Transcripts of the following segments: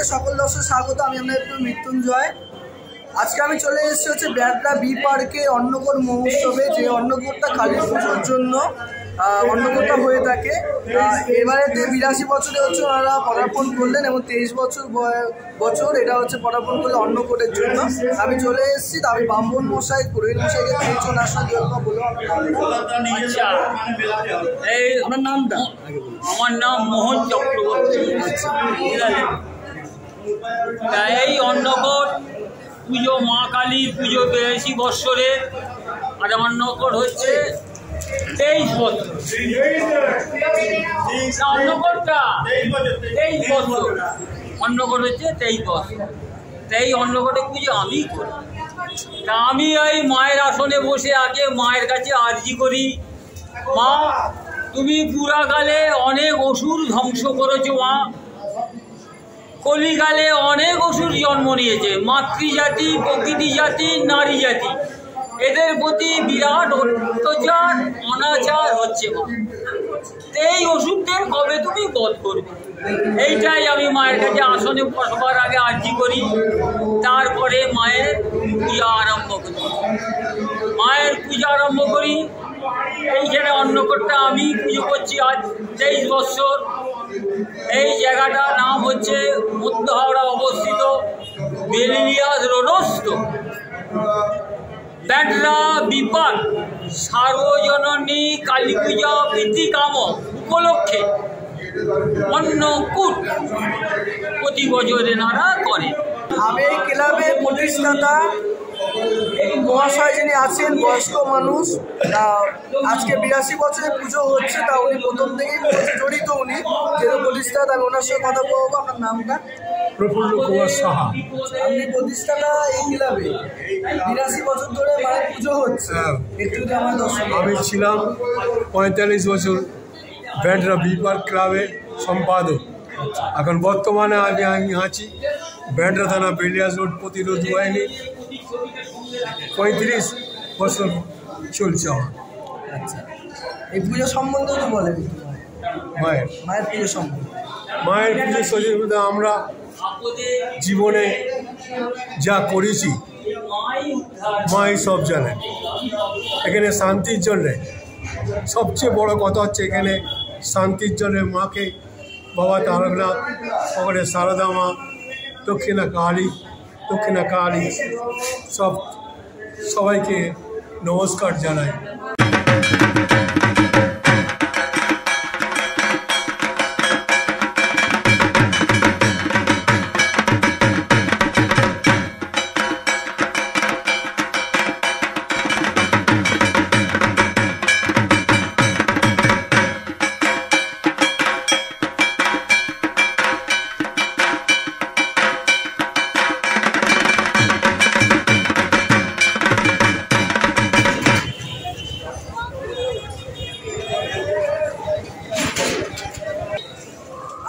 থেকে সকল দর্শক স্বাগত। আমি আপনাদের মৃত্যুঞ্জয়। আজকে আমি চলে এসেছি হচ্ছে ব্যাডরা বি পার্কে অন্নকূট মহোৎসবে, যে অন্নকূটটা কালী পুজোর জন্য অন্নকূটটা হয়ে থাকে। এবারেতে 82 বছরে হচ্ছে ওনারা পদার্পণ করলেন এবং 23 বছর এটা হচ্ছে পদার্পণ করলে অন্নকূটের জন্য। আমি চলে এসেছি, আমি ব্রাহ্মণ মশাই পুরোহিত মশাইকে পেয়েছি, ওনার সঙ্গে বলবো। আপনার নামটা? আমার নাম মোহন চক্রবর্তী। এই অন্নকূট পুজো, মা কালী পুজো 82 বৎসরে, আর অন্নকূট হচ্ছে 23 বছর। অন্নকূটটা 23 বছর, অন্নকূট হচ্ছে 23 বছর। এই অন্নকূটে পুজো আমি করি। তা আমি এই মায়ের আসনে বসে আগে মায়ের কাছে আর্জি করি, মা তুমি পুরাকালে অনেক অসুর ধ্বংস করেছো মা, কলিকালে অনেক অসুর জন্ম নিয়েছে, মাতৃজাতি, প্রকৃতি জাতি, নারী জাতি, এদের প্রতি বিরাট অত্যাচার অনাচার হচ্ছে মা। এই অসুরদের কবে তুমি বধ করবে, এইটাই আমি মায়ের কাছে আসনে বসবার আগে আর্জি করি। তারপরে মায়ের পূজা আরম্ভ করি। মায়ের পূজা আরম্ভ করি। এইখানে অন্নকূটটা আমি পুজো করছি আজ 23 বছর। এই জায়গাটার নাম হচ্ছে মধ্য হাওড়া অবস্থিত বেলিলিয়াস রোডস্থ ব্যাডরা বি পার্ক সার্বজনীন কালী পূজা প্রীতিকাম উপলক্ষে অন্নকূট প্রতি বছর এনারা করে। আমি এই ক্লাবের প্রতিষ্ঠাতা মহাশয় যিনি আছেন, বয়স্ক মানুষ, আজকে 82 বছরের পুজো হচ্ছে, তা উনি প্রথম থেকেই জড়িত, উনি যেহেতু প্রতিষ্ঠাতা। আমি ওনার সঙ্গে কথা বলবো। আপনার নামটা? প্রফুল্ল কুমার সাহা। আপনি প্রতিষ্ঠাতা এই ক্লাবে, 82 বছর ধরে মায়ের পুজো হচ্ছে। একটু আমার দর্শক। আমি ছিলাম 45 বছর ব্যাডরা বি পার্ক ক্লাবের সম্পাদক। এখন বর্তমানে আমি আছি ব্যাডরা থানা বেলিয়াস রোড প্রতিরোধ বাহিনী। 35 বছর চলছে আমার। আচ্ছা, এই পুজো সম্বন্ধে তো বলেন। মায়ের পুজো সম্বন্ধে। মায়ের পুজো সম্বন্ধে আমরা জীবনে যা করেছি মাই সব জানেন। এখানে শান্তির জন্যে সবচেয়ে বড় কথা হচ্ছে, এখানে শান্তির জন্যে মাকে বাবা তারকনাথ, ওখানে সারদা মা, দক্ষিণা কালী সবাইকে নমস্কার জানাই।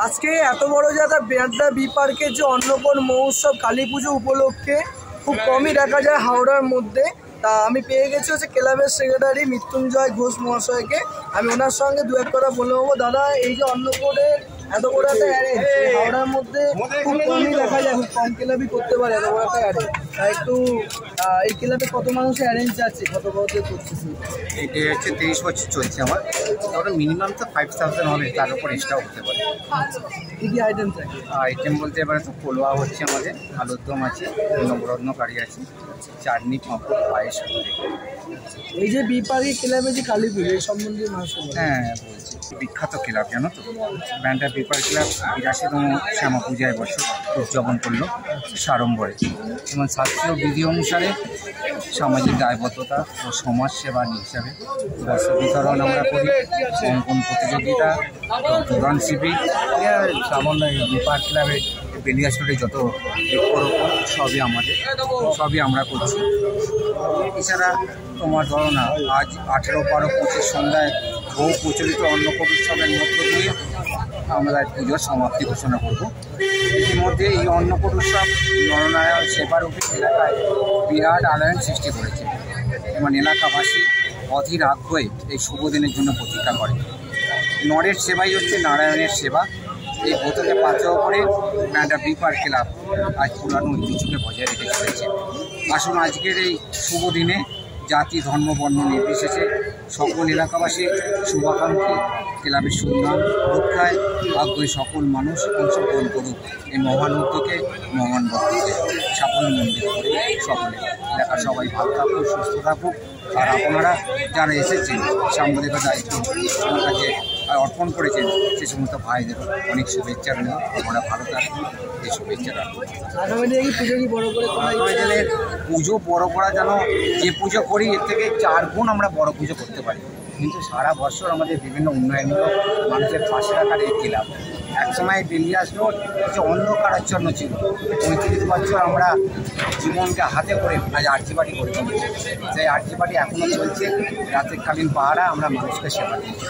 আজকে এত বড় জায়গা ব্যাডরা বি পার্কের যে অন্নকূট মহোৎসব কালী পুজো উপলক্ষে খুব কমই দেখা যায় হাওড়ার মধ্যে। তা আমি পেয়ে গেছি হচ্ছে ক্লাবের সেক্রেটারি মৃত্যুঞ্জয় ঘোষ মহাশয়কে। আমি ওনার সঙ্গে দু এক কথা বলে নেবো। দাদা, এই যে অন্নকূটের এত বড় একটা অ্যারেঞ্জ হাওড়ার মধ্যে খুব কমই দেখা যায়, খুব কম ক্লাবই করতে পারে এত বড় একটা অ্যারেঞ্জ। তা একটু এই ক্লাবে কত মানুষের অ্যারেঞ্জ আছে, কত বছর করতেছি? এটা হচ্ছে 23 বছর চলছে আমার। তাহলে মিনিমাম তো 5000 হবে, তার উপর এক্সট্রা হতে পারে। কী কী আইটেম থাকে? আইটেম বলতে এবারে তো পোলোয়া হচ্ছে আমাদের, আলুর দম আছে, নবরত্ন কারি আছে, চাটনি, পাঁপড়, পায়েস। এই যে বি পার্কের ক্লাবে যে কালী পুজো এই সম্বন্ধে মানুষ? হ্যাঁ বলছি, বিখ্যাত ক্লাব জানো তো, ব্যাডরা বি পার্ক ক্লাব 82তম শ্যামা পূজায় বছর উদযাপন করলো সাড়ম্বরে। যেমন শাস্ত্রীয় বিধি অনুসারে সামাজিক দায়বদ্ধতা ও সমাজসেবা হিসাবে বস্ত্র বিতরণ আমরা করি, অঙ্কন প্রতিযোগিতা, রক্তদান শিবির, সামান্য বি পার্ক ক্লাবে বেলিয়াস রোডে যত বৃক্ষরোপণ সবই আমরা করছি। এছাড়া তোমার ধরো না, আজ 18, 12, 25 সন্ধ্যায় বহু প্রচলিত অন্নকূট উৎসবের মধ্য দিয়ে আমরা পুজোর সমাপ্তি ঘোষণা করব। ইতিমধ্যে এই অন্নকূট উৎসব নরনারায়ণ সেবার এলাকায় বিরাট আলোড়ন সৃষ্টি করেছে এবং এলাকাবাসী অধীর আগ্রহে এই শুভ দিনের জন্য প্রতীক্ষা করে। নরের সেবাই হচ্ছে নারায়ণের সেবা। এই ব্রতকে পাত্র করে ব্যান্ডা বি পার্ক ক্লাব আজ পুরানো ঐতিহ্যকে বজায় রেখে চলেছে। আসুন আজকের এই শুভ দিনে জাতি ধর্ম বর্ণ নির্বিশেষে সকল এলাকাবাসী শুভাকাঙ্ক্ষী ক্লাবের সুনাম রক্ষায় আগ্রহী সকল মানুষ অংশগ্রহণ করুক এই মহান উদ্যোগে মহান বক্তব্যে সাফল্যমণ্ডিত করে সকলে এলাকার সবাই ভালো থাকুক সুস্থ থাকুক। আর আপনারা যারা এসেছেন সাংবাদিকতার দায়িত্ব আমার কাছে অর্পণ করেছেন সে সমস্ত ভাইদেরও অনেক শুভেচ্ছা রইল। আপনারা ভালো থাকুন এই শুভেচ্ছা রাখুন। পুজো বড় করা যেন যে পুজো করি এর থেকে 4 গুণ আমরা বড় পুজো করতে পারি, কিন্তু সারা বছর আমাদের বিভিন্ন উন্নয়নমূলক মানুষের পাশে রাখার এই ক্লাব। একসময় বেলিয়াস রোড যে অন্ধকারাচ্ছন্ন ছিল, 35 বছর আমরা জীবনকে হাতে করে আজ আরজি বাড়ি করে তুলেছি। সেই আরজি বাড়ি এখনও চলছে, রাতেরকালীন পাহারা আমরা মানুষকে সেবা দিচ্ছি।